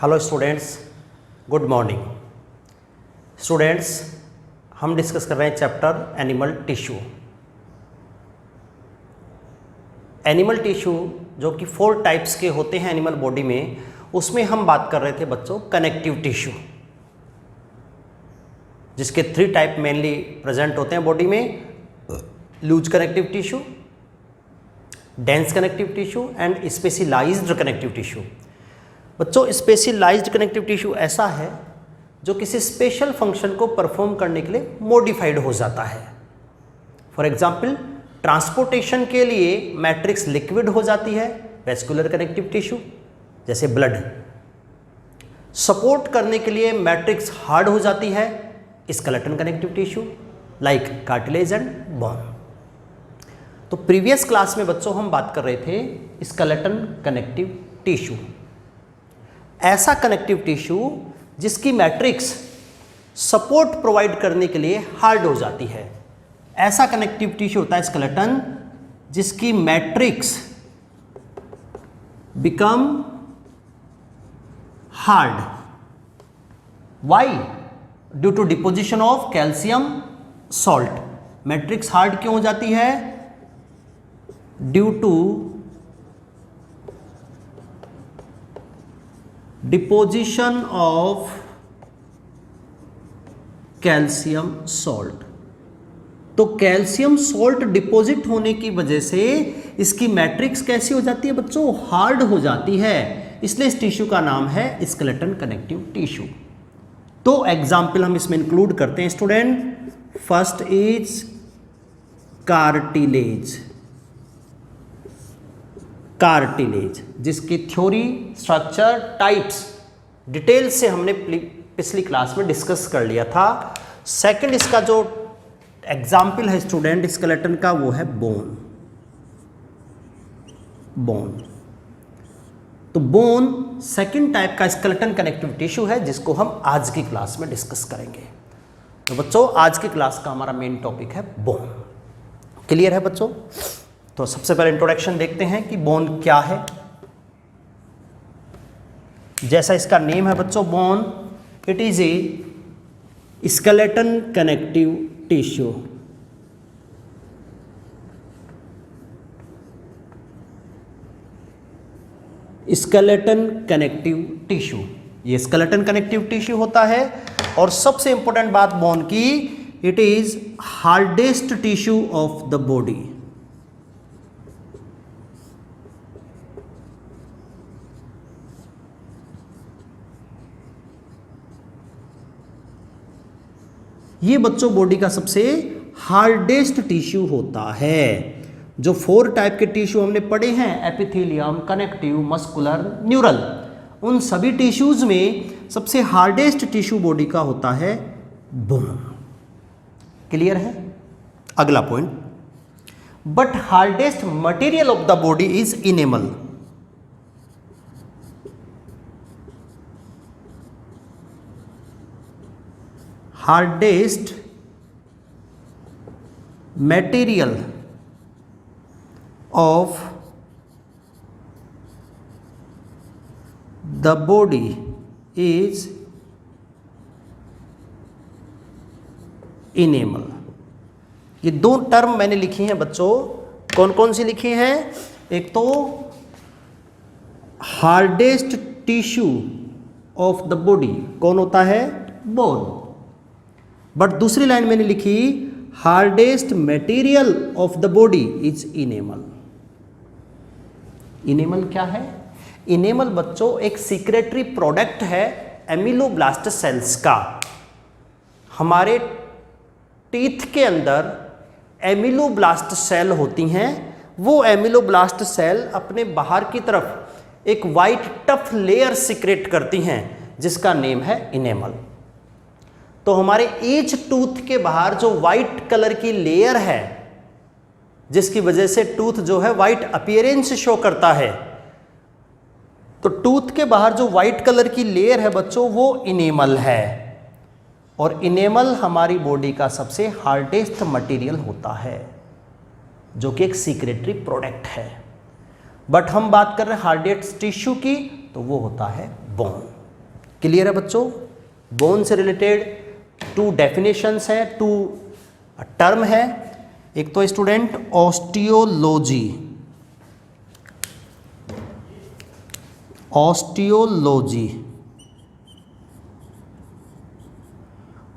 Hello students, good morning. Students, हम discuss कर रहे हैं chapter animal tissue. Animal tissue जो कि 4 टाइप्स के होते हैं एनिमल बॉडी में, उसमें हम बात कर रहे थे बच्चों कनेक्टिव टिश्यू, जिसके 3 टाइप मेनली प्रेजेंट होते हैं बॉडी में: loose connective tissue, dense connective tissue and specialised connective tissue. बच्चों, स्पेशलाइज्ड कनेक्टिव टिश्यू ऐसा है जो किसी स्पेशल फंक्शन को परफॉर्म करने के लिए मॉडिफाइड हो जाता है। फॉर एग्जांपल, ट्रांसपोर्टेशन के लिए मैट्रिक्स लिक्विड हो जाती है, वेस्कुलर कनेक्टिव टिश्यू जैसे ब्लड। सपोर्ट करने के लिए मैट्रिक्स हार्ड हो जाती है, skeleton connective tissue like cartilage and bone. तो प्रीवियस क्लास में बच्चों हम बात कर रहे थे स्केलेटन कनेक्टिव टिश्यू, ऐसा कनेक्टिव टिश्यू जिसकी मैट्रिक्स सपोर्ट प्रोवाइड करने के लिए हार्ड हो जाती है। ऐसा कनेक्टिव टिश्यू होता है स्केलेटन जिसकी matrix become hard. Why? Due to deposition of calcium salt. Matrix hard क्यों हो जाती है? Due to deposition of calcium salt. तो कैल्शियम सॉल्ट डिपॉजिट होने की वजह से इसकी मैट्रिक्स कैसी हो जाती है बच्चों? हार्ड हो जाती है। इसलिए इस टिश्यू का नाम है स्केलेटन कनेक्टिव टिश्यू। तो एग्जाम्पल हम इसमें इंक्लूड करते हैं student. First is cartilage. Cartilage जिसकी थ्योरी, स्ट्रक्चर, टाइप्स डिटेल से हमने पिछली क्लास में डिस्कस कर लिया था। सेकंड इसका जो एग्जाम्पल है स्टूडेंट स्केलेटन का, वो है बोन। बोन, तो बोन सेकंड टाइप का स्केलेटन कनेक्टिव टिश्यू है जिसको हम आज की क्लास में डिस्कस करेंगे। तो बच्चों, आज की क्लास का हमारा मेन टॉपिक है बोन। क्लियर है बच्चों? तो सबसे पहले इंट्रोडक्शन देखते हैं कि बोन क्या है। जैसा इसका नेम है बच्चों, bone, it is a skeleton connective tissue. Skeleton connective tissue, ये स्केलेटन कनेक्टिव टिश्यू होता है। और सबसे इंपॉर्टेंट बात बोन की, it is hardest tissue of the body. ये बच्चों बॉडी का सबसे हार्डेस्ट टिश्यू होता है। जो 4 टाइप के टिश्यू हमने पढ़े हैं, एपिथेलियम, कनेक्टिव, मस्कुलर, न्यूरल, उन सभी टिश्यूज में सबसे हार्डेस्ट टिश्यू बॉडी का होता है बोन। क्लियर है? अगला point, but hardest material of the body is enamel. Hardest material of the body is enamel। ये 2 टर्म मैंने लिखी हैं बच्चों। कौन कौन सी लिखी हैं? एक तो hardest tissue of the body कौन होता है? बोन। बट दूसरी लाइन मैंने लिखी, hardest material of the body is enamel. Enamel क्या है? इनेमल बच्चों एक सीक्रेटरी प्रोडक्ट है एमिलोब्लास्ट सेल्स का। हमारे टीथ के अंदर एमिलोब्लास्ट सेल होती हैं। वो एमिलोब्लास्ट सेल अपने बाहर की तरफ एक वाइट टफ लेयर सीक्रेट करती हैं जिसका नेम है इनेमल। तो हमारे ईच टूथ के बाहर जो वाइट कलर की लेयर है, जिसकी वजह से टूथ जो है वाइट अपीयरेंस शो करता है, तो टूथ के बाहर जो वाइट कलर की लेयर है बच्चों, वो इनेमल है। और इनेमल हमारी बॉडी का सबसे हार्डेस्ट मटेरियल होता है, जो कि एक सीक्रेटरी प्रोडक्ट है। बट हम बात कर रहे हैं हार्डेस्ट टिश्यू की, तो वो होता है बोन। क्लियर है बच्चों? बोन से रिलेटेड 2 डेफिनेशंस हैं, 2 टर्म है। एक तो student osteology, osteology,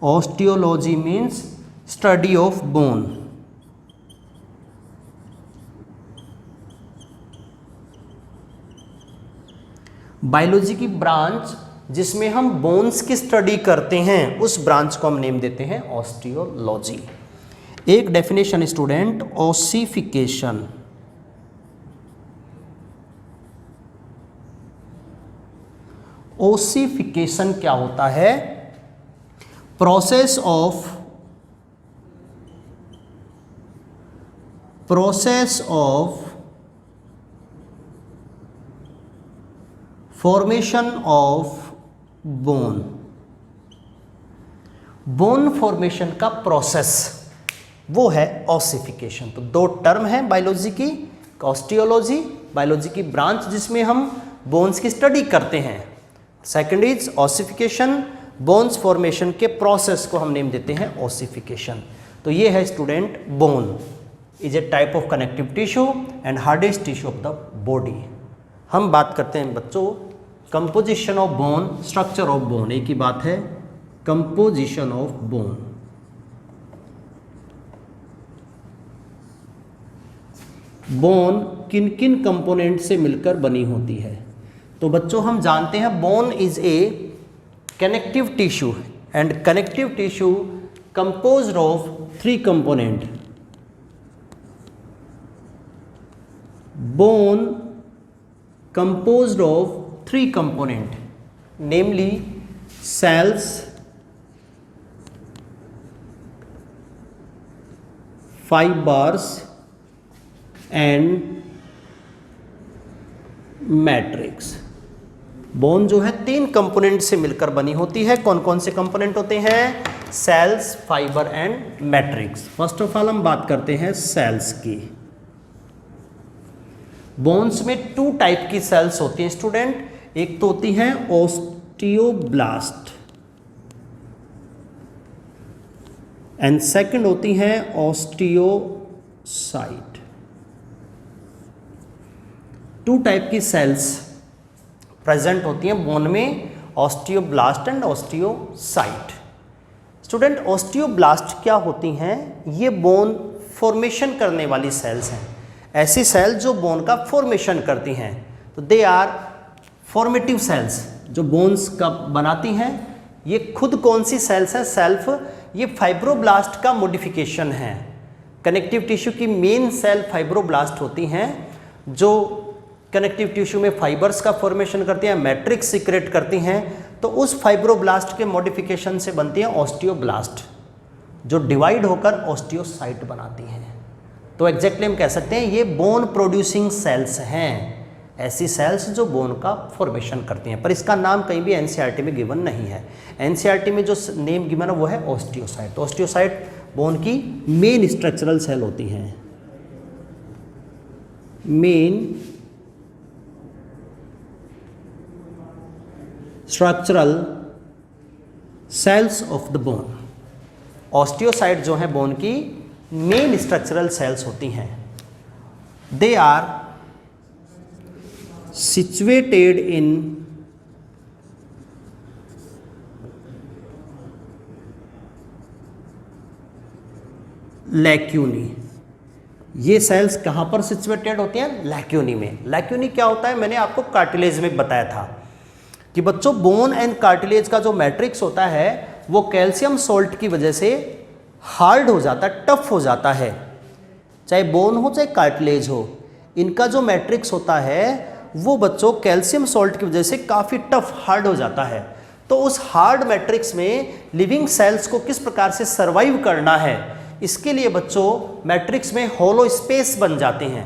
osteology means study of bone. Biology की ब्रांच जिसमें हम बोन्स की स्टडी करते हैं, उस ब्रांच को हम नेम देते हैं ऑस्टियोलॉजी। एक डेफिनेशन स्टूडेंट ओसिफिकेशन, ओसिफिकेशन क्या होता है? Process of formation of bone, bone formation का प्रोसेस वो है ओसिफिकेशन। तो 2 टर्म है बायोलॉजी की, ऑस्टियोलॉजी बायोलॉजी की ब्रांच जिसमें हम बोन्स की स्टडी करते हैं, second is ossification, bones formation के प्रोसेस को हम नेम देते हैं ओसिफिकेशन। तो ये है student bone is a type of connective tissue and hardest tissue of the body. हम बात करते हैं बच्चों composition of bone, structure of bone, एक ही बात है, कंपोजिशन ऑफ बोन। बोन किन किन कंपोनेंट से मिलकर बनी होती है? तो बच्चों हम जानते हैं bone is a connective tissue and connective tissue composed of 3 component. Bone composed of 3 component, namely cells, fibers and matrix. Bone जो है 3 कंपोनेंट से मिलकर बनी होती है। कौन कौन से कंपोनेंट होते हैं? Cells, fibre and matrix. First of all हम बात करते हैं सेल्स की। बोन्स में 2 टाइप की सेल्स होती हैं स्टूडेंट, एक तो होती हैं ऑस्टियोब्लास्ट एंड सेकंड होती हैं ऑस्टियोसाइट। 2 टाइप की सेल्स प्रेजेंट होती हैं बोन में, osteoblast and osteocyte. Student osteoblast क्या होती हैं? ये बोन फॉर्मेशन करने वाली सेल्स हैं, ऐसी सेल जो बोन का फॉर्मेशन करती हैं। तो दे आर फॉर्मेटिव सेल्स जो बोन्स का बनाती हैं। ये खुद कौन सी सेल्स हैं? सेल्फ, ये फाइब्रोब्लास्ट का मॉडिफिकेशन है। कनेक्टिव टिश्यू की मेन सेल फाइब्रोब्लास्ट होती हैं जो कनेक्टिव टिश्यू में फाइबर्स का फॉर्मेशन करती हैं, मैट्रिक्स सीक्रेट करती हैं। तो उस फाइब्रोब्लास्ट के मॉडिफिकेशन से बनती हैं ऑस्टियोब्लास्ट जो डिवाइड होकर ऑस्टियोसाइट बनाती हैं। तो एग्जैक्टली हम कह सकते हैं ये बोन प्रोड्यूसिंग सेल्स हैं, ऐसी सेल्स जो बोन का फॉर्मेशन करती हैं। पर इसका नाम कहीं भी एनसीईआरटी में गिवन नहीं है। एनसीईआरटी में जो नेम गिवन है वो है ऑस्टियोसाइट। तो ऑस्टियोसाइट बोन की मेन स्ट्रक्चरल सेल होती हैं, main structural cells of the bone. Osteocyte जो है बोन की मेन स्ट्रक्चरल सेल्स होती हैं। They are situated in lacunae. ये सेल्स कहां पर सिचुएटेड होती हैं? लैक्यूनी में। लैक्यूनी क्या होता है? मैंने आपको कार्टिलेज में बताया था कि बच्चों बोन एंड कार्टिलेज का जो मैट्रिक्स होता है वो कैल्शियम सोल्ट की वजह से हार्ड हो जाता है, टफ हो जाता है। चाहे बोन हो चाहे कार्टिलेज हो, इनका जो मैट्रिक्स होता है वो बच्चों कैल्शियम सॉल्ट की वजह से काफ़ी टफ, हार्ड हो जाता है। तो उस हार्ड मैट्रिक्स में लिविंग सेल्स को किस प्रकार से सर्वाइव करना है, इसके लिए बच्चों मैट्रिक्स में होलो स्पेस बन जाते हैं।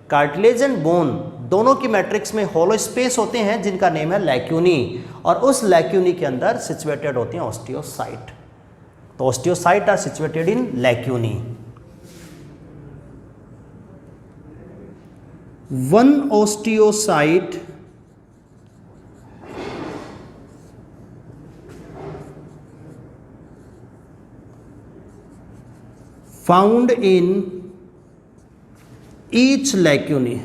कार्टिलेज एंड बोन दोनों की मैट्रिक्स में होलो स्पेस होते हैं जिनका नेम है लैक्यूनी, और उस लैक्यूनी के अंदर सिचुएटेड होती हैं ऑस्टियोसाइट। तो osteocyte are situated in lacunae. One osteocyte found in each lacunae,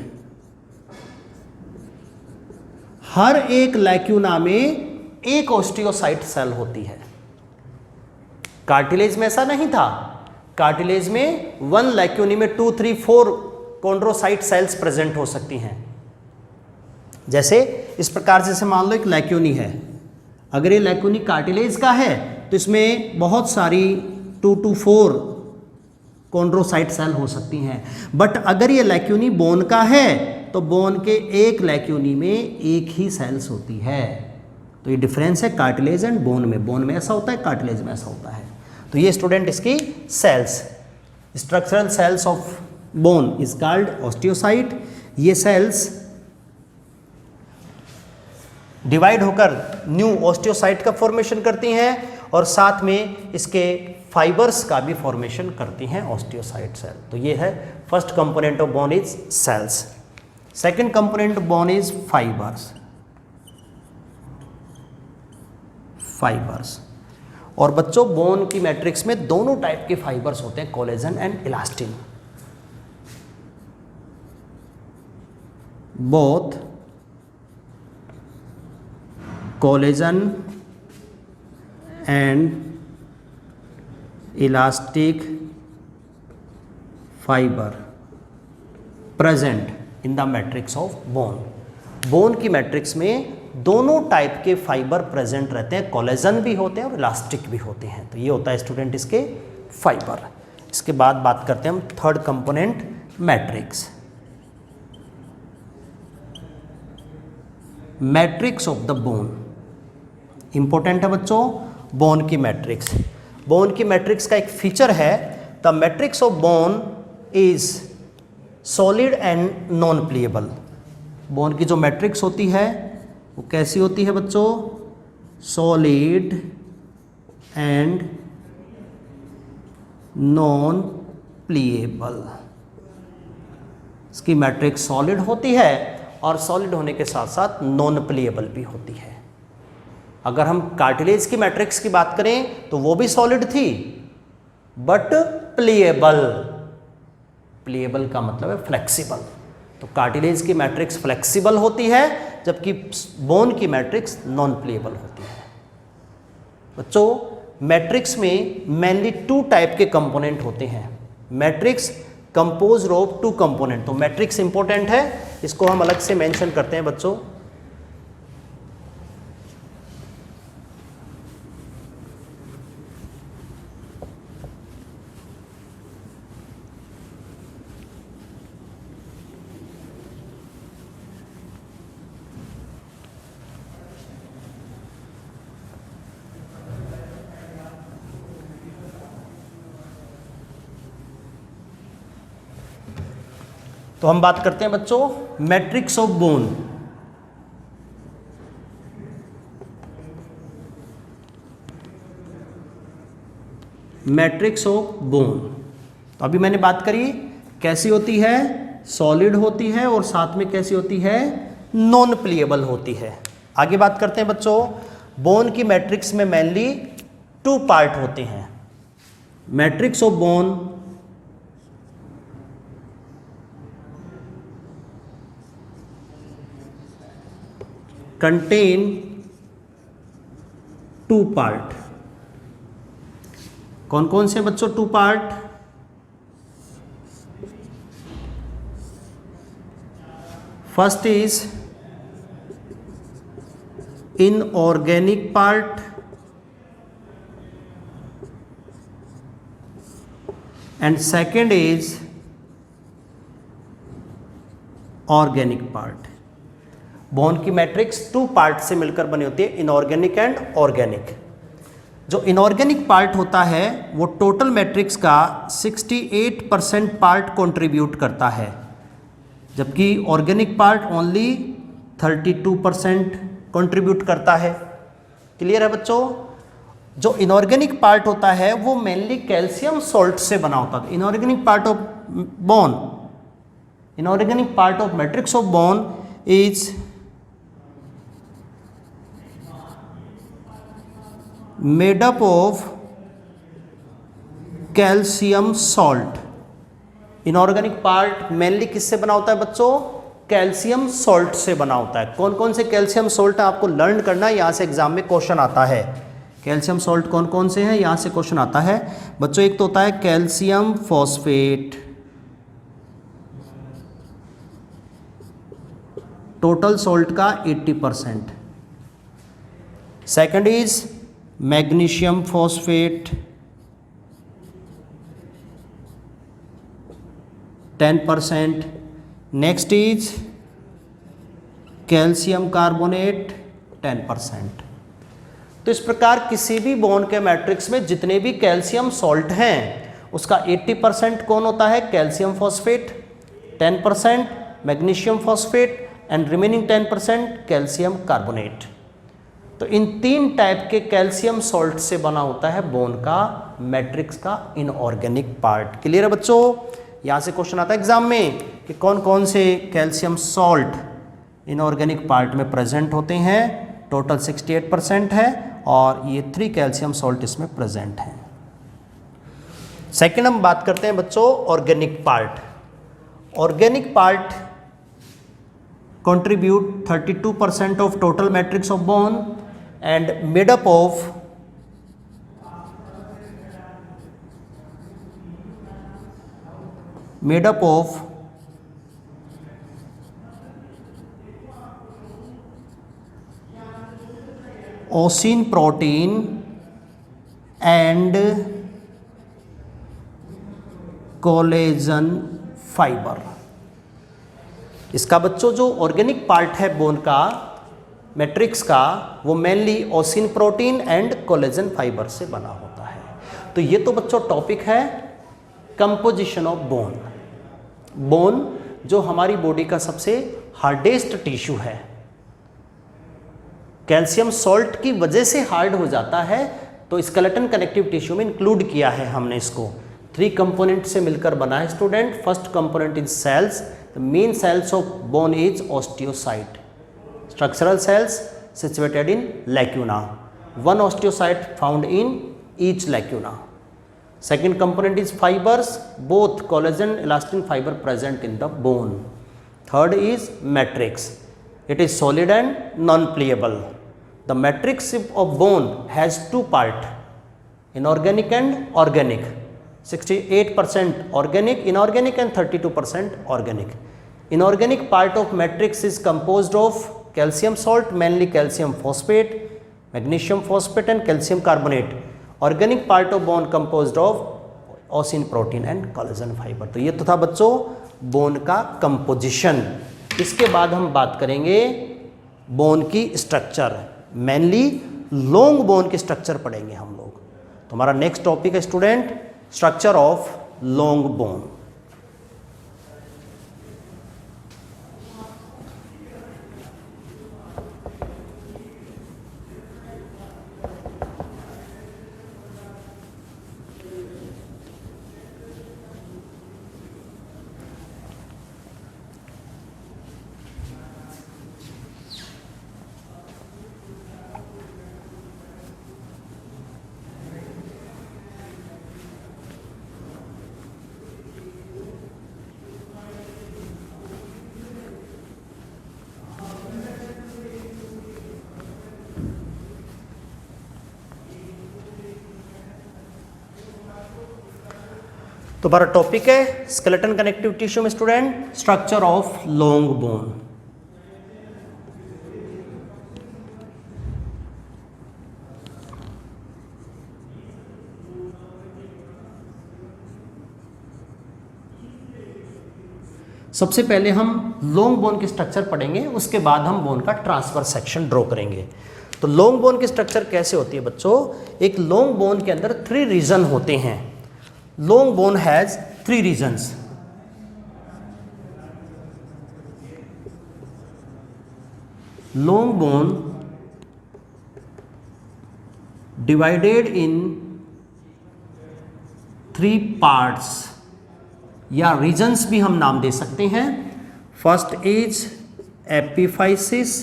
हर एक लैक्यूना में एक ऑस्टियोसाइट सेल होती है। कार्टिलेज में ऐसा नहीं था, कार्टिलेज में 1 लैक्यूनी में 2, 3, 4 कॉन्ड्रोसाइट सेल्स प्रेजेंट हो सकती हैं। जैसे इस प्रकार से मान लो एक लैक्यूनी है, अगर ये लैक्यूनी कार्टिलेज का है तो इसमें बहुत सारी 2 to 4 कॉन्ड्रोसाइट सेल हो सकती हैं। बट अगर ये लैक्यूनी बोन का है तो बोन के एक लैक्यूनी में एक ही सेल्स होती है। तो ये डिफरेंस है कार्टिलेज एंड बोन में ऐसा होता है, कार्टिलेज में ऐसा होता है। तो ये स्टूडेंट इसकी cells, structural cells of bone is called osteocyte. ये सेल्स डिवाइड होकर न्यू ऑस्टियोसाइट का फॉर्मेशन करती हैं और साथ में इसके फाइबर्स का भी फॉर्मेशन करती हैं ऑस्टियोसाइट सेल। तो ये है first component of bone is cells. Second component of bone is fibres. Fibres और बच्चों बोन की मैट्रिक्स में दोनों टाइप के फाइबर्स होते हैं, collagen and elastin. Both collagen and elastic fibre present in the matrix of bone. Bone की matrix में दोनों टाइप के फाइबर प्रेजेंट रहते हैं, कोलेजन भी होते हैं और इलास्टिक भी होते हैं। तो ये होता है स्टूडेंट इसके फाइबर। इसके बाद बात करते हैं हम third component matrix. Matrix of the bone important है बच्चों, बोन की मैट्रिक्स। बोन की मैट्रिक्स का एक फीचर है, the matrix of bone is solid and non pliable. Bone की जो मैट्रिक्स होती है वो कैसी होती है बच्चों? Solid and non pliable. इसकी मैट्रिक्स सॉलिड होती है और सॉलिड होने के साथ साथ नॉन प्लीएबल भी होती है। अगर हम कार्टिलेज की मैट्रिक्स की बात करें तो वो भी सॉलिड थी बट प्लीएबल। प्लीएबल का मतलब है फ्लेक्सिबल। तो कार्टिलेज की मैट्रिक्स फ्लेक्सिबल होती है जबकि बोन की मैट्रिक्स नॉन प्लीएबल होती है। बच्चों मैट्रिक्स में मेनली 2 टाइप के कंपोनेंट होते हैं। Matrix composed of 2 component. तो मैट्रिक्स इंपॉर्टेंट है, इसको हम अलग से मेंशन करते हैं बच्चों। तो हम बात करते हैं बच्चों matrix of bone. Matrix of bone तो अभी मैंने बात करी कैसी होती है, सॉलिड होती है और साथ में कैसी होती है, नॉन प्लीएबल होती है। आगे बात करते हैं बच्चों, बोन की मैट्रिक्स में मेनली 2 पार्ट होते हैं। Matrix of bone contain 2 part. कौन कौन से बच्चों 2 part? First is inorganic part and second is organic part. Bone की मैट्रिक्स 2 पार्ट से मिलकर बनी होती है, इनऑर्गेनिक एंड ऑर्गेनिक। जो इनऑर्गेनिक पार्ट होता है वो टोटल मैट्रिक्स का 68% पार्ट कंट्रीब्यूट करता है, जबकि ऑर्गेनिक पार्ट ओनली 32% कंट्रीब्यूट करता है। क्लियर है बच्चों? जो इनऑर्गेनिक पार्ट होता है वो मेनली कैल्शियम सॉल्ट से बना होता है। Inorganic part of bone, inorganic part of matrix of bone is made up of calcium salt. Inorganic part mainly किससे बना होता है बच्चों? कैल्शियम सॉल्ट से बना होता है। कौन कौन से कैल्शियम सॉल्ट है आपको लर्न करना है, यहाँ से एग्जाम में क्वेश्चन आता है। कैल्शियम सॉल्ट कौन कौन से हैं, यहाँ से क्वेश्चन आता है बच्चों। एक तो होता है कैल्शियम फॉस्फेट, टोटल सॉल्ट का 80%। Second is magnesium phosphate 10%। Next is calcium carbonate 10%। तो इस प्रकार किसी भी बॉन्ड के मैट्रिक्स में जितने भी कैल्शियम सॉल्ट हैं उसका 80% कौन होता है? Calcium phosphate, 10% magnesium phosphate and remaining 10% calcium carbonate. तो इन 3 टाइप के कैल्शियम सॉल्ट से बना होता है बोन का मैट्रिक्स का इनऑर्गेनिक पार्ट। क्लियर है बच्चों? यहाँ से क्वेश्चन आता है एग्जाम में कि कौन कौन से कैल्शियम सॉल्ट इनऑर्गेनिक पार्ट में प्रेजेंट होते हैं। टोटल 68% है और ये 3 कैल्शियम सॉल्ट इसमें प्रेजेंट हैं। सेकेंड हम बात करते हैं बच्चों organic part. Organic part contribute 32% of total matrix of bone and made up of ossein protein and collagen fibre. इसका बच्चों जो ऑर्गेनिक पार्ट है बोन का मैट्रिक्स का वो mainly ossein protein and collagen fibre से बना होता है। तो ये तो बच्चों टॉपिक है कंपोजिशन ऑफ बोन। बोन जो हमारी बॉडी का सबसे हार्डेस्ट टिश्यू है, कैल्शियम सॉल्ट की वजह से हार्ड हो जाता है, तो स्केलेटन कनेक्टिव टिश्यू में इंक्लूड किया है हमने इसको। 3 कंपोनेंट से मिलकर बना है student. First component is cells. The main cells of bone is osteocyte. Structural cells situated in lacuna. One osteocyte found in each lacuna. Second component is fibers. Both collagen, elastin fiber present in the bone. Third is matrix. It is solid and non-pliable. The matrix of bone has 2 parts, inorganic and organic. 68% organic, inorganic and 32% organic. Inorganic part of matrix is composed of calcium salt, mainly calcium phosphate, magnesium phosphate and calcium carbonate. Organic part of bone composed of ossein protein and collagen fibre. तो ये तो था बच्चों bone का composition. इसके बाद हम बात करेंगे बोन की स्ट्रक्चर, मेनली लॉन्ग बोन की स्ट्रक्चर पढ़ेंगे हम लोग। तो हमारा नेक्स्ट टॉपिक है student structure of long bone. तो हमारा टॉपिक है स्केलेटन कनेक्टिव टिश्यू में student structure of long bone. सबसे पहले हम लॉन्ग बोन के स्ट्रक्चर पढ़ेंगे, उसके बाद हम बोन का ट्रांसफर सेक्शन ड्रॉ करेंगे। तो लॉन्ग बोन की स्ट्रक्चर कैसे होती है बच्चों? एक लॉन्ग बोन के अंदर 3 रीजन होते हैं। Long bone has 3 regions. Long bone divided in 3 parts या regions भी हम नाम दे सकते हैं। First is epiphysis,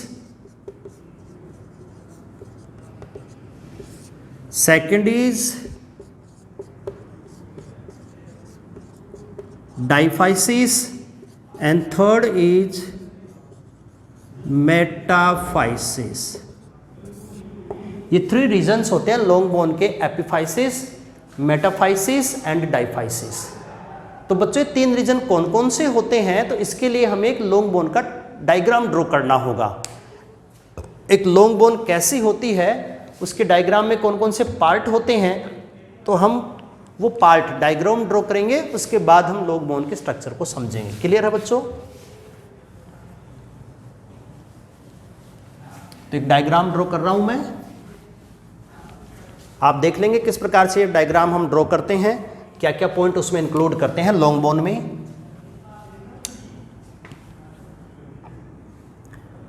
second is diaphysis and third is metaphysis. ये 3 रीजन्स होते हैं लॉन्ग बोन के, एपिफाइसिस, मेटाफाइसिस एंड डाइफाइसिस। तो बच्चों ये 3 रीजन कौन कौन से होते हैं, तो इसके लिए हमें एक लॉन्ग बोन का डायग्राम ड्रॉ करना होगा। एक लॉन्ग बोन कैसी होती है, उसके डायग्राम में कौन कौन से पार्ट होते हैं, तो हम वो पार्ट डायग्राम ड्रॉ करेंगे, उसके बाद हम लॉन्ग बोन के स्ट्रक्चर को समझेंगे। क्लियर है बच्चों? तो एक डायग्राम ड्रॉ कर रहा हूं मैं, आप देख लेंगे किस प्रकार से ये डायग्राम हम ड्रॉ करते हैं, क्या क्या पॉइंट उसमें इंक्लूड करते हैं लॉन्ग बोन में।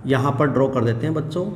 यहां पर ड्रॉ कर देते हैं बच्चों।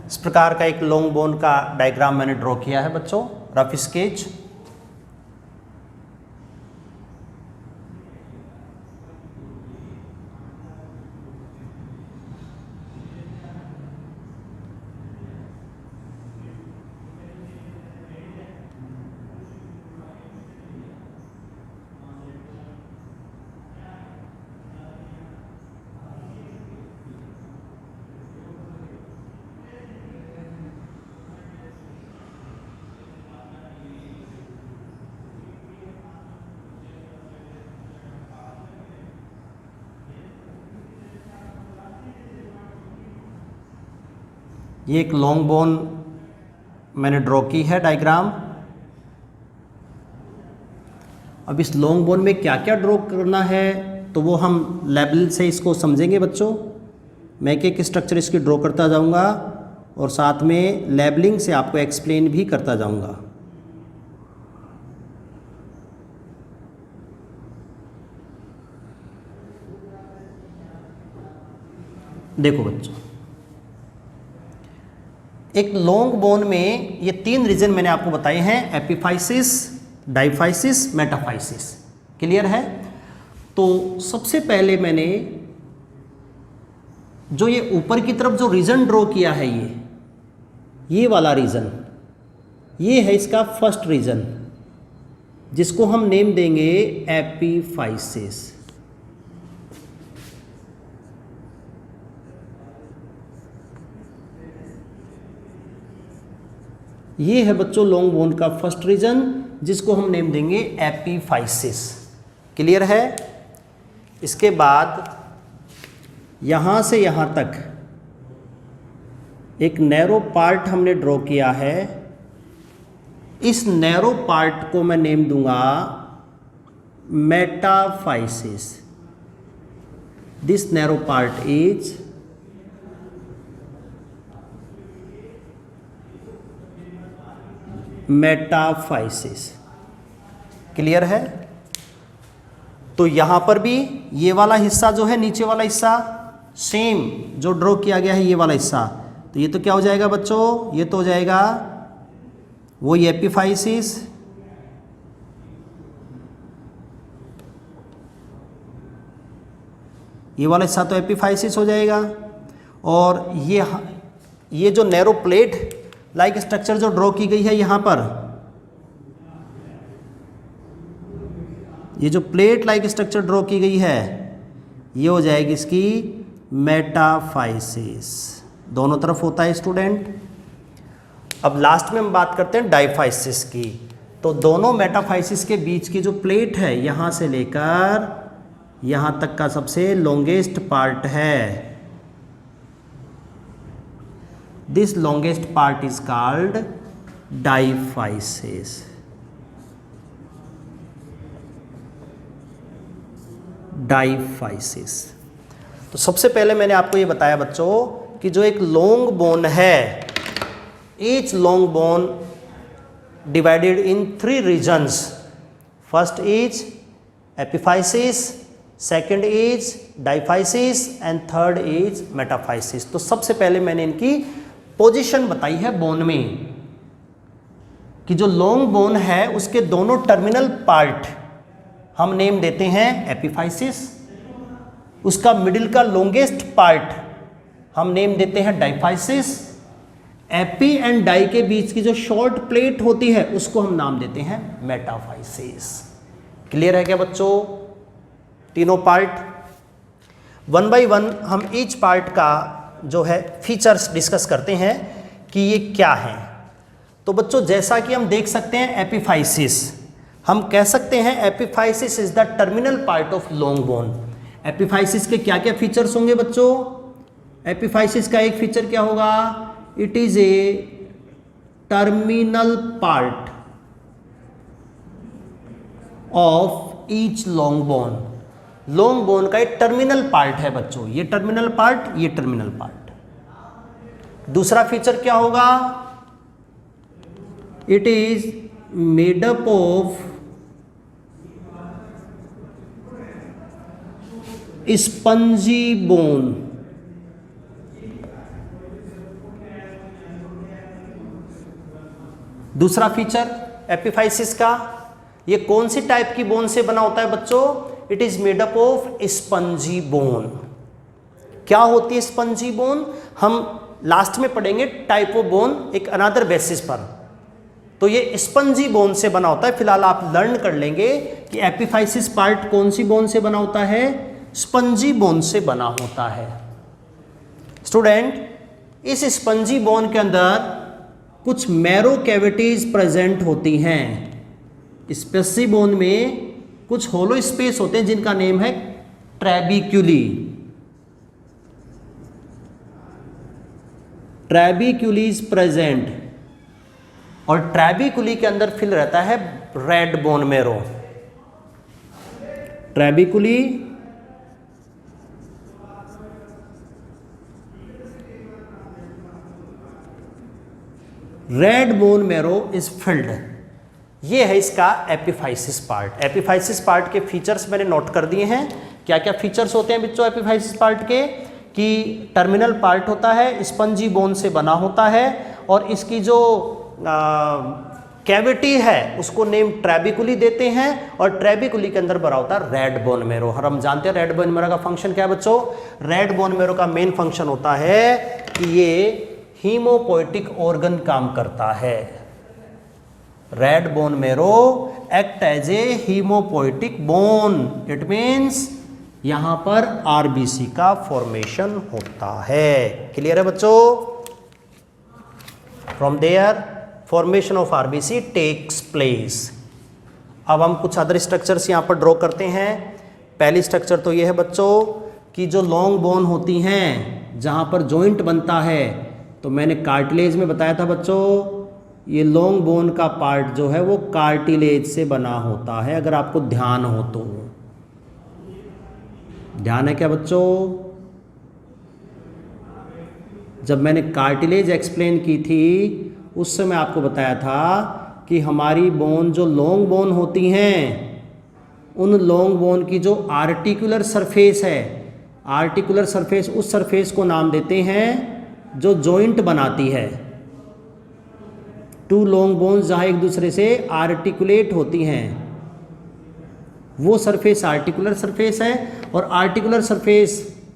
इस प्रकार का एक लॉन्ग बोन का डायग्राम मैंने ड्रॉ किया है बच्चों, रफ स्केच। ये एक लॉन्ग बोन मैंने ड्रॉ की है डायग्राम। अब इस लॉन्ग बोन में क्या क्या ड्रॉ करना है, तो वो हम लेबल से इसको समझेंगे बच्चों। मैं एक स्ट्रक्चर इसकी ड्रॉ करता जाऊंगा और साथ में लेबलिंग से आपको एक्सप्लेन भी करता जाऊंगा। देखो बच्चों, एक लॉन्ग बोन में ये 3 रीजन मैंने आपको बताए हैं, एपिफाइसिस, डाइफाइसिस, मेटाफाइसिस। क्लियर है? तो सबसे पहले मैंने जो ये ऊपर की तरफ जो रीजन ड्रॉ किया है, ये वाला रीजन, ये है इसका फर्स्ट रीजन, जिसको हम नेम देंगे एपिफाइसिस। ये है बच्चों लॉन्ग बोन का फर्स्ट रीजन, जिसको हम नेम देंगे एपिफाइसिस। क्लियर है? इसके बाद यहाँ से यहाँ तक एक नैरो पार्ट हमने ड्रॉ किया है। इस नैरो पार्ट को मैं नेम दूंगा metaphysis. This narrow part is metaphysis. Clear है? तो यहां पर भी ये वाला हिस्सा जो है, नीचे वाला हिस्सा सेम जो ड्रॉ किया गया है, ये वाला हिस्सा, तो ये तो क्या हो जाएगा बच्चों, ये तो हो जाएगा वो एपिफाइसिस। ये वाला हिस्सा तो एपिफाइसिस हो जाएगा। और ये जो नैरो प्लेट लाइक स्ट्रक्चर जो ड्रॉ की गई है यहाँ पर, ये जो प्लेट लाइक स्ट्रक्चर ड्रॉ की गई है, ये हो जाएगी इसकी मेटाफाइसिस। दोनों तरफ होता है स्टूडेंट। अब लास्ट में हम बात करते हैं डाइफाइसिस की। तो दोनों मेटाफाइसिस के बीच की जो प्लेट है, यहाँ से लेकर यहाँ तक का सबसे लॉन्गेस्ट पार्ट है, this longest part is called diaphysis. Diaphysis. तो सबसे पहले मैंने आपको ये बताया बच्चों कि जो एक लॉन्ग बोन है, each long bone divided in 3 regions. First is epiphysis, second is diaphysis and third is metaphysis. तो सबसे पहले मैंने इनकी पोजीशन बताई है बोन में कि जो लॉन्ग बोन है उसके दोनों टर्मिनल पार्ट हम नेम देते हैं एपिफाइसिस, उसका मिडिल का लॉन्गेस्ट पार्ट हम नेम देते हैं डाइफाइसिस, एपी एंड डाई के बीच की जो शॉर्ट प्लेट होती है उसको हम नाम देते हैं मेटाफाइसिस। क्लियर है क्या बच्चों? तीनों पार्ट 1 बाय 1 हम ईच पार्ट का जो है फीचर्स डिस्कस करते हैं कि ये क्या है। तो बच्चों जैसा कि हम देख सकते हैं एपिफाइसिस, हम कह सकते हैं epiphysis is the terminal part of long bone. Epiphysis के क्या क्या फीचर्स होंगे बच्चों? एपिफाइसिस का एक फीचर क्या होगा? It is a terminal part of each long bone. Long bone का एक टर्मिनल पार्ट है बच्चों, ये टर्मिनल पार्ट, ये टर्मिनल पार्ट। दूसरा फीचर क्या होगा? It is made up of spongy bone. दूसरा फीचर एपिफाइसिस का, ये कौन सी टाइप की बोन से बना होता है बच्चों? It is made up of spongy bone. क्या होती है स्पंजी बोन? हम लास्ट में पढ़ेंगे टाइप ऑफ बोन एक अनदर बेसिस पर। तो ये स्पंजी बोन से बना होता है। फिलहाल आप लर्न कर लेंगे कि एपिफाइसिस पार्ट कौन सी बोन से बना होता है? स्पंजी बोन से बना होता है। स्टूडेंट, इस स्पंजी बोन के अंदर कुछ मैरो कैविटीज प्रेजेंट होती हैं। स्पेसी बोन में कुछ होलो स्पेस होते हैं जिनका नेम है ट्रैबिक्यूली। ट्रैबिक्यूली इज प्रेजेंट, और ट्रैबिक्यूली के अंदर फिल रहता है red bone marrow. Trabeculae red bone marrow is filled. ये है इसका एपिफाइसिस पार्ट। एपिफाइसिस पार्ट के फीचर्स मैंने नोट कर दिए हैं। क्या क्या फीचर्स होते हैं बच्चों एपिफाइसिस पार्ट के? कि टर्मिनल पार्ट होता है, स्पंजी बोन से बना होता है, और इसकी जो कैविटी है उसको नेम ट्रैबिक्यूली देते हैं, और ट्रैबिक्यूली के अंदर भरा होता है रेड बोन मैरो। और हम जानते हैं रेड बोन मैरो का फंक्शन क्या है बच्चों? रेड बोन मैरो का मेन फंक्शन होता है कि ये हीमोपोएटिक ऑर्गन काम करता है। Red bone marrow act as a haemopoietic bone. It means यहां पर आरबीसी का फॉर्मेशन होता है। क्लियर है बच्चों? From there formation of RBC takes place. अब हम कुछ अदर स्ट्रक्चर्स यहां पर ड्रॉ करते हैं। पहली स्ट्रक्चर तो यह है बच्चों कि जो लॉन्ग बोन होती हैं जहां पर जॉइंट बनता है, तो मैंने कार्टिलेज में बताया था बच्चों, ये लॉन्ग बोन का पार्ट जो है वो कार्टिलेज से बना होता है। अगर आपको ध्यान हो तो, ध्यान है क्या बच्चों? जब मैंने कार्टिलेज एक्सप्लेन की थी उस समय आपको बताया था कि हमारी बोन जो लॉन्ग बोन होती हैं, उन लॉन्ग बोन की जो आर्टिकुलर सरफेस है, आर्टिकुलर सरफेस, उस सरफेस को नाम देते हैं जो जॉइंट बनाती है। टू लॉन्ग बोन्स जहाँ एक दूसरे से आर्टिकुलेट होती हैं, वो सरफेस आर्टिकुलर सरफेस है, और आर्टिकुलर सरफेस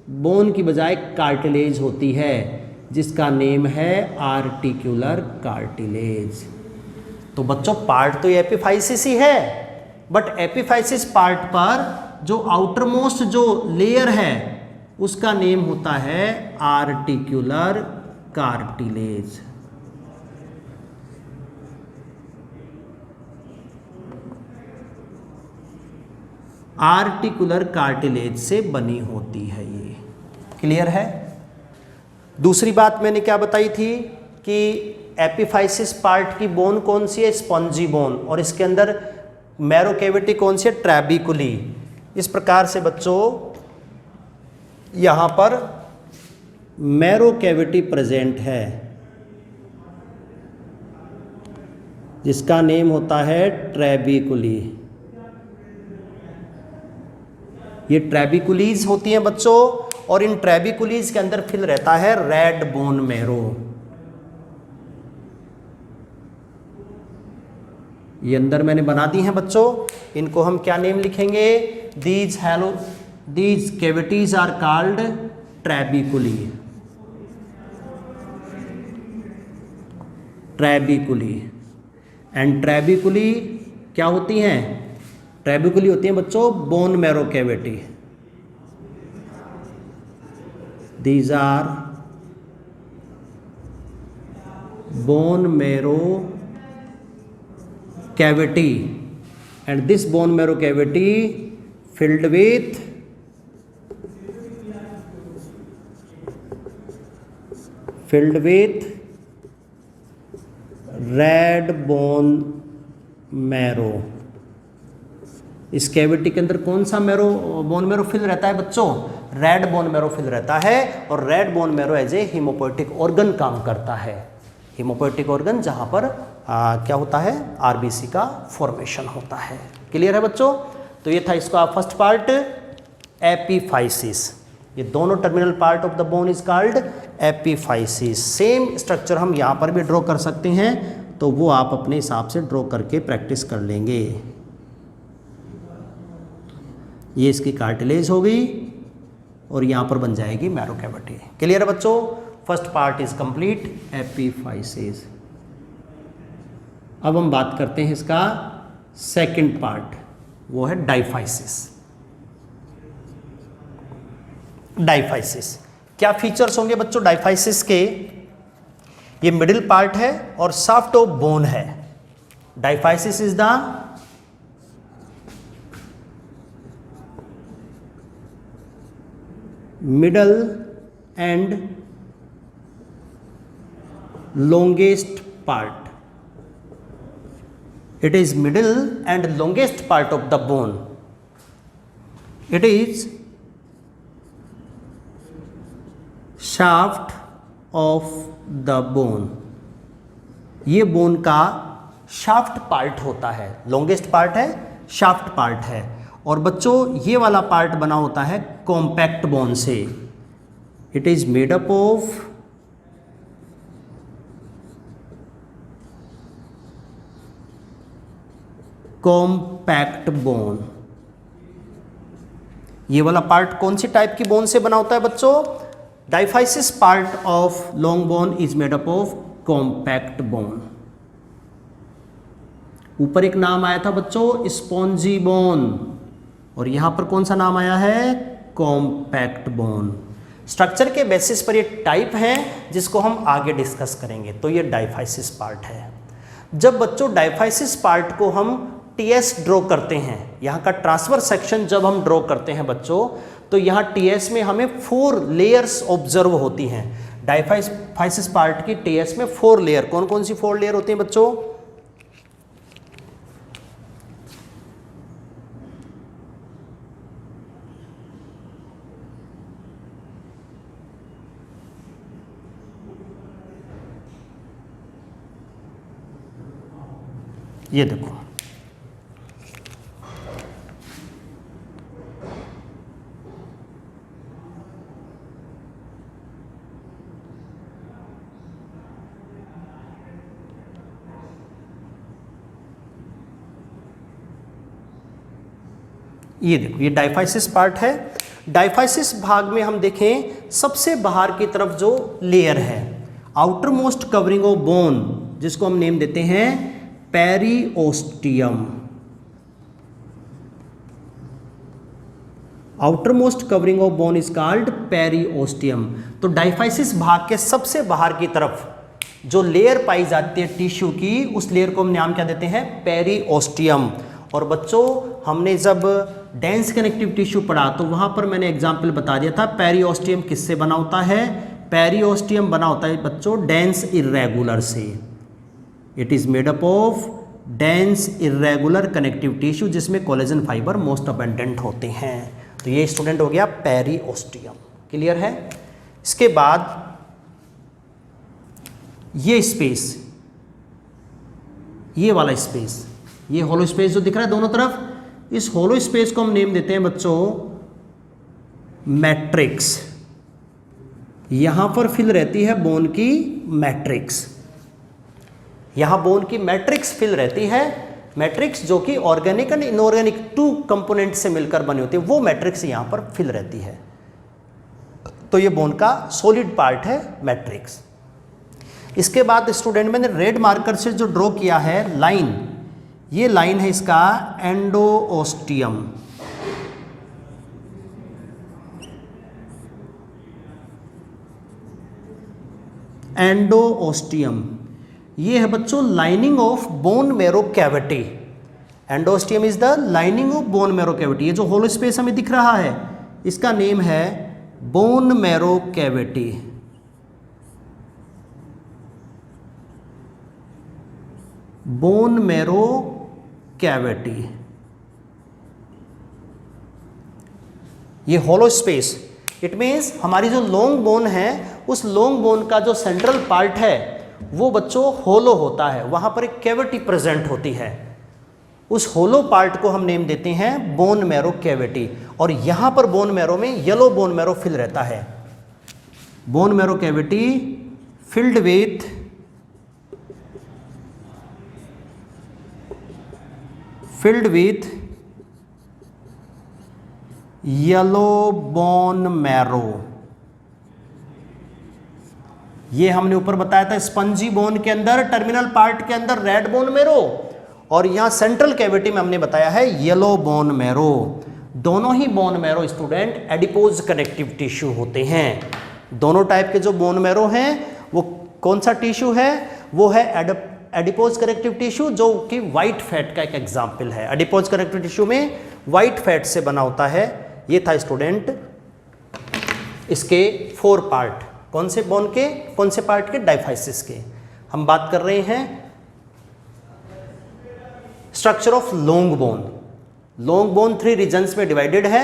बोन की बजाय कार्टिलेज होती है जिसका नेम है आर्टिकुलर कार्टिलेज। तो बच्चों पार्ट तो ये एपिफाइसिस ही है, बट एपिफाइसिस पार्ट पर जो आउटरमोस्ट जो लेयर है उसका नेम होता है आर्टिकुलर कार्टिलेज। आर्टिकुलर कार्टिलेज से बनी होती है ये। क्लियर है? दूसरी बात मैंने क्या बताई थी कि एपिफाइसिस पार्ट की बोन कौन सी है, स्पॉन्जी बोन, और इसके अंदर मैरो कैविटी कौन सी है, ट्रैबिकुली। इस प्रकार से बच्चों यहाँ पर मैरो कैविटी प्रेजेंट है जिसका नेम होता है ट्रैबिकुली। ये ट्रैबिकुलीज होती हैं बच्चों, और इन ट्रैबिकुलीज के अंदर फिल रहता है रेड बोन मैरो। ये अंदर मैंने बना दी हैं बच्चों, इनको हम क्या नेम लिखेंगे, these cavities are called trabeculae. Trabeculae and trabeculae क्या होती हैं, ट्रैबिकुली होती हैं बच्चों bone marrow cavity. These are bone marrow cavity and this bone marrow cavity filled with red bone marrow। इस कैविटी के अंदर कौन सा बोन मैरो फिल रहता है बच्चों, रेड बोन मैरो फिल रहता है। और red bone marrow as a haemopoietic organ काम करता है। हीमोपोएटिक ऑर्गन जहाँ पर क्या होता है, आरबीसी का फॉर्मेशन होता है। क्लियर है बच्चों। तो ये था इसका फर्स्ट पार्ट एपिफाइसिस। ये दोनों terminal part of the bone is called epiphysis. Same structure हम यहाँ पर भी ड्रॉ कर सकते हैं, तो वो आप अपने हिसाब से ड्रॉ करके प्रैक्टिस कर लेंगे। ये इसकी कार्टिलेज हो गई और यहाँ पर बन जाएगी मैरो कैविटी। क्लियर है बच्चों। First part is complete, epiphysis. अब हम बात करते हैं इसका सेकंड पार्ट, वो है डाइफाइसिस। डाइफाइसिस क्या फीचर्स होंगे बच्चों डाइफाइसिस के, ये मिडिल पार्ट है और शाफ्ट ऑफ बोन है। Diaphysis is the middle and longest part. It is middle and longest part of the bone. It is shaft of the bone. ये bone का शाफ्ट पार्ट होता है, longest part है, shaft part है। और बच्चों ये वाला पार्ट बना होता है कॉम्पैक्ट बोन से। It is made up of compact bone. ये वाला पार्ट कौन सी टाइप की बोन से बना होता है बच्चों, diaphysis part of long bone is made up of compact bone. ऊपर एक नाम आया था बच्चों स्पॉन्जी बोन, और यहां पर कौन सा नाम आया है, कॉम्पैक्ट बोन। स्ट्रक्चर के बेसिस पर ये टाइप है जिसको हम आगे डिस्कस करेंगे। तो ये डाइफाइसिस पार्ट है। जब बच्चों डाइफाइसिस पार्ट को हम टीएस ड्रॉ करते हैं, यहाँ का ट्रांसफर सेक्शन जब हम ड्रॉ करते हैं बच्चों, तो यहाँ टीएस में हमें 4 लेयर्स ऑब्जर्व होती हैं। डाइफाइसिस पार्ट की टीएस में 4 लेयर, कौन कौन सी 4 लेयर होती हैं बच्चों, ये देखो, ये देखो, ये डाइफाइसिस पार्ट है। डाइफाइसिस भाग में हम देखें सबसे बाहर की तरफ जो लेयर है, outer most covering of bone, जिसको हम नेम देते हैं periosteum. Outer most covering of bone is called periosteum. तो डाइफाइसिस भाग के सबसे बाहर की तरफ जो लेयर पाई जाती है टिश्यू की, उस लेयर को हम नाम क्या देते हैं, पेरिओस्टियम। और बच्चों हमने जब डेंस कनेक्टिव टिश्यू पढ़ा तो वहां पर मैंने एग्जाम्पल बता दिया था पेरिओस्टियम किससे बना होता है, पेरिओस्टियम बना होता है बच्चों डेंस इर्रेगुलर से। It is made up of dense irregular connective tissue जिसमें कोलेजन फाइबर मोस्ट अबेंडेंट होते हैं। तो ये स्टूडेंट हो गया पेरिओस्टियम। क्लियर है? इसके बाद ये स्पेस, ये वाला स्पेस, ये होलो स्पेस जो दिख रहा है दोनों तरफ, इस होलो स्पेस को हम नेम देते हैं बच्चों मैट्रिक्स। यहां पर फिल रहती है बोन की मैट्रिक्स, यहां बोन की मैट्रिक्स फिल रहती है। मैट्रिक्स जो कि ऑर्गेनिक एंड इनऑर्गेनिक 2 कंपोनेंट से मिलकर बनी होती है, वो मैट्रिक्स यहां पर फिल रहती है। तो ये बोन का सॉलिड पार्ट है मैट्रिक्स। इसके बाद स्टूडेंट मैंने रेड मार्कर से जो ड्रॉ किया है लाइन, ये लाइन है इसका एंडोओस्टियम। एंडोओस्टियम ये है बच्चों lining of bone marrow cavity. Endosteum is the lining of bone marrow cavity. ये जो होलो स्पेस हमें दिख रहा है इसका नेम है bone marrow cavity. Bone marrow cavity, ये होलो स्पेस, इट मीन्स हमारी जो लॉन्ग बोन है उस लॉन्ग बोन का जो सेंट्रल पार्ट है वो बच्चों होलो होता है, वहां पर एक कैविटी प्रेजेंट होती है। उस होलो पार्ट को हम नेम देते हैं बोन मैरो कैविटी। और यहां पर बोन मैरो में येलो बोन मैरो फिल रहता है। Bone marrow cavity filled with yellow bone marrow. ये हमने ऊपर बताया था स्पंजी बोन के अंदर टर्मिनल पार्ट के अंदर रेड बोन मैरो, और यहां सेंट्रल कैविटी में हमने बताया है येलो बोन मैरो। दोनों ही bone marrow student adipose connective tissue होते हैं। दोनों टाइप के जो बोन मैरो हैं वो कौन सा टिश्यू है? वो है एडिपोज कनेक्टिव टिश्यू, जो कि व्हाइट फैट का एक एग्जाम्पल है। एडिपोज कनेक्टिव टिश्यू में व्हाइट फैट से बना होता है। ये था स्टूडेंट इसके 4 पार्ट। कौन से बोन के, कौन से पार्ट के? डायफाइसिस के। हम बात कर रहे हैं structure of long bone. Long bone 3 regions में डिवाइडेड है।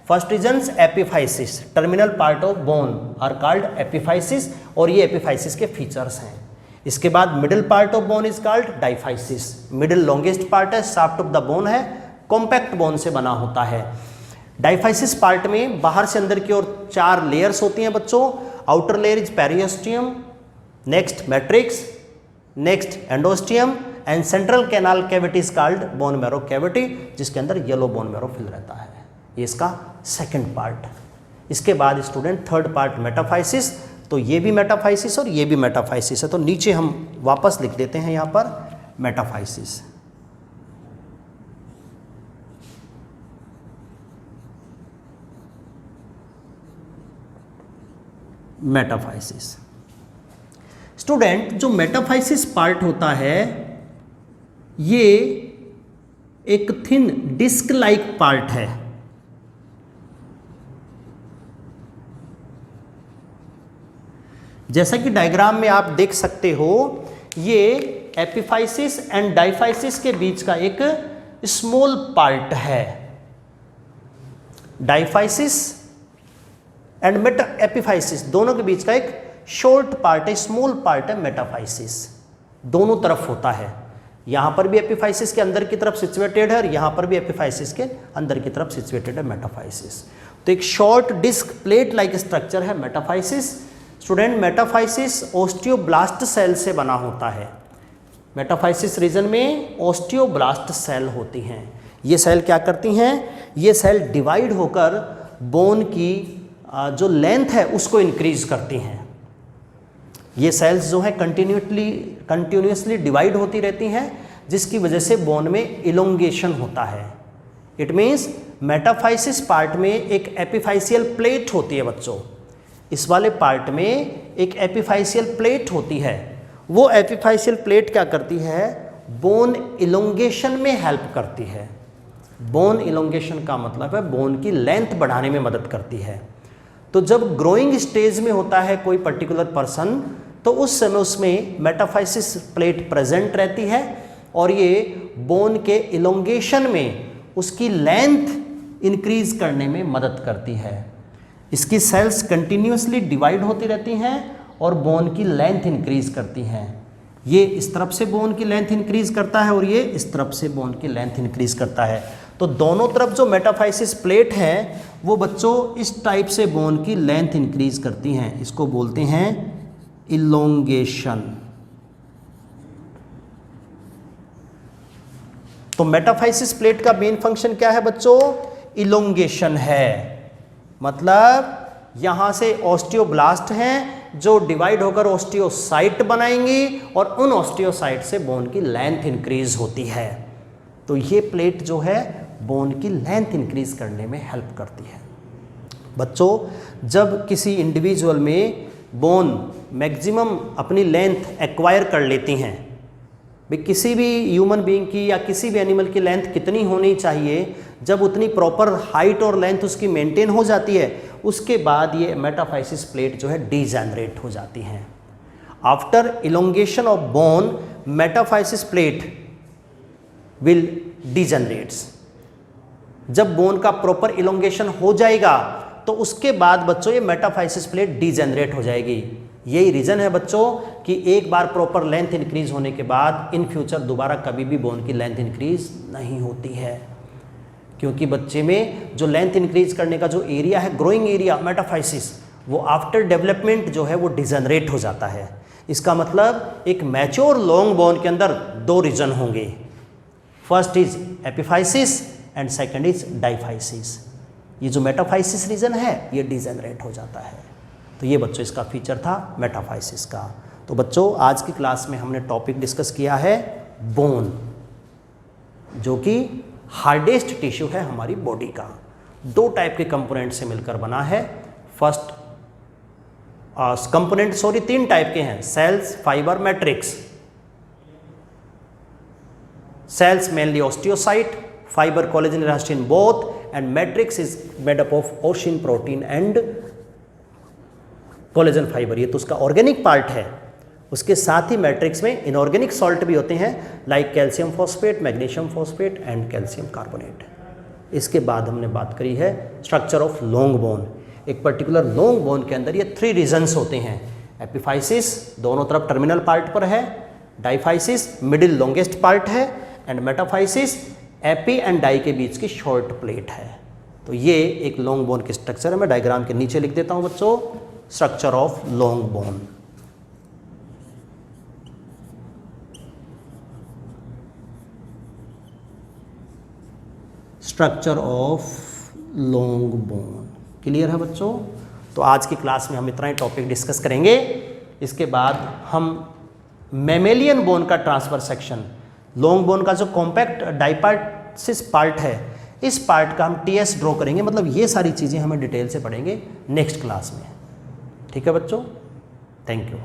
First regions epiphysis, terminal part of bone are called epiphysis, और ये एपिफाइसिस के फीचर्स हैं। इसके बाद middle part of bone is called diaphysis. Middle longest part है, शाफ्ट ऑफ द बोन है, कॉम्पैक्ट बोन से बना होता है। डायफाइसिस पार्ट में बाहर से अंदर की ओर 4 लेयर्स होती हैं बच्चों। Outer layer is periosteum, next matrix, next endosteum, and central canal cavity is called bone marrow cavity, जिसके अंदर येलो बोन मैरो फिल रहता है। ये इसका सेकंड पार्ट। इसके बाद स्टूडेंट थर्ड पार्ट मेटाफाइसिस। तो ये भी मेटाफाइसिस और ये भी मेटाफाइसिस है। तो नीचे हम वापस लिख देते हैं यहाँ पर मेटाफाइसिस। मेटाफाइसिस स्टूडेंट जो मेटाफाइसिस पार्ट होता है ये एक थिन डिस्क लाइक पार्ट है। जैसा कि डायग्राम में आप देख सकते हो, ये एपिफाइसिस एंड डायफाइसिस के बीच का एक स्मॉल पार्ट है। डायफाइसिस एंड मेटा एपिफाइसिस दोनों के बीच का एक शॉर्ट पार्ट है, स्मॉल पार्ट है मेटाफाइसिस। दोनों तरफ होता है। यहां पर भी एपिफाइसिस के अंदर की तरफ सिचुएटेड है और यहां पर भी एपिफाइसिस के अंदर की तरफ सिचुएटेड है मेटाफाइसिस। तो एक short disc plate like structure है metaphysis. Student metaphysis osteoblast cell से बना होता है। मेटाफाइसिस रीजन में ओस्टियोब्लास्ट सेल होती हैं। ये सेल क्या करती हैं? ये सेल डिवाइड होकर बोन की जो लेंथ है उसको इंक्रीज करती हैं। ये सेल्स जो है कंटिन्यूसली डिवाइड होती रहती हैं, जिसकी वजह से बोन में इलोंगेशन होता है। इट मीन्स मेटाफाइसिस पार्ट में एक एपिफाइसियल प्लेट होती है बच्चों। इस वाले पार्ट में एक एपिफाइसियल प्लेट होती है। वो एपिफाइसियल प्लेट क्या करती है? बोन इलोंगेशन में हेल्प करती है। बोन इलोंगेशन का मतलब है बोन की लेंथ बढ़ाने में मदद करती है। तो जब ग्रोइंग स्टेज में होता है कोई पर्टिकुलर पर्सन, तो उस समय उसमें मेटाफाइसिस प्लेट प्रेजेंट रहती है और ये बोन के इलोंगेशन में उसकी लेंथ इंक्रीज करने में मदद करती है। इसकी सेल्स कंटिन्यूअसली डिवाइड होती रहती हैं और बोन की लेंथ इंक्रीज करती हैं। ये इस तरफ से बोन की लेंथ इंक्रीज करता है और ये इस तरफ से बोन की लेंथ इंक्रीज करता है। तो दोनों तरफ जो मेटाफाइसिस प्लेट है वो बच्चों इस टाइप से बोन की लेंथ इंक्रीज करती हैं। इसको बोलते हैं इलोंगेशन। तो मेटाफाइसिस प्लेट का मेन फंक्शन क्या है बच्चों? इलोंगेशन है। मतलब यहां से ऑस्टियोब्लास्ट हैं जो डिवाइड होकर ऑस्टियोसाइट बनाएंगी और उन ऑस्टियोसाइट से बोन की लेंथ इंक्रीज होती है। तो ये प्लेट जो है बोन की लेंथ इंक्रीज करने में हेल्प करती है। बच्चों, जब किसी इंडिविजुअल में बोन मैक्सिमम अपनी लेंथ एक्वायर कर लेती हैं, भाई किसी भी ह्यूमन बीइंग की या किसी भी एनिमल की लेंथ कितनी होनी चाहिए, जब उतनी प्रॉपर हाइट और लेंथ उसकी मेंटेन हो जाती है, उसके बाद ये मेटाफाइसिस प्लेट जो है डीजेनरेट हो जाती हैं। After elongation of bone, metaphysis plate will degenerates. जब बोन का प्रॉपर इलोंगेशन हो जाएगा तो उसके बाद बच्चों ये मेटाफाइसिस प्लेट डीजेनरेट हो जाएगी। यही रीज़न है बच्चों कि एक बार प्रॉपर लेंथ इंक्रीज होने के बाद इन फ्यूचर दोबारा कभी भी बोन की लेंथ इंक्रीज नहीं होती है, क्योंकि बच्चे में जो लेंथ इंक्रीज करने का जो एरिया है, ग्रोइंग एरिया मेटाफाइसिस, वो आफ्टर डेवलपमेंट जो है वो डिजेनरेट हो जाता है। इसका मतलब एक मैच्योर लॉन्ग बोन के अंदर दो रीजन होंगे, first is epiphysis and second is diaphysis. ये जो मेटाफाइसिस रीजन है ये डिजेनरेट हो जाता है। तो ये बच्चों इसका फीचर था मेटाफाइसिस का। तो बच्चों आज की क्लास में हमने टॉपिक डिस्कस किया है बोन, जो कि हार्डेस्ट टिश्यू है हमारी बॉडी का। दो टाइप के कंपोनेंट से मिलकर बना है। फर्स्ट कंपोनेंट तीन टाइप के हैं, cells, fibre, matrix. Cells mainly osteocyte, fibre collagen elastin both, and matrix is made up of ossein protein and collagen fibre. ये तो उसका ऑर्गेनिक पार्ट है। उसके साथ ही मैट्रिक्स में इनऑर्गेनिक सॉल्ट भी होते हैं, like calcium phosphate, magnesium phosphate and calcium carbonate. इसके बाद हमने बात करी है स्ट्रक्चर ऑफ लॉन्ग बोन। एक पर्टिकुलर लॉन्ग बोन के अंदर ये थ्री रीजन्स होते हैं। एपिफाइसिस दोनों तरफ टर्मिनल पार्ट पर है, डाइफाइसिस मिडिल लॉन्गेस्ट पार्ट है, and metaphysis epi and dia के बीच की शॉर्ट प्लेट है। तो ये एक लॉन्ग बोन की स्ट्रक्चर है। मैं डायग्राम के नीचे लिख देता हूं बच्चों, structure of long bone. Structure of long bone clear है बच्चों? तो आज की क्लास में हम इतना ही टॉपिक डिस्कस करेंगे। इसके बाद हम मैमेलियन बोन का ट्रांसफर सेक्शन, लॉन्ग बोन का जो कॉम्पैक्ट डाइपार्टिस पार्ट है, इस पार्ट का हम टीएस ड्रॉ करेंगे। मतलब ये सारी चीज़ें हमें डिटेल से पढ़ेंगे नेक्स्ट क्लास में। ठीक है बच्चों, थैंक यू।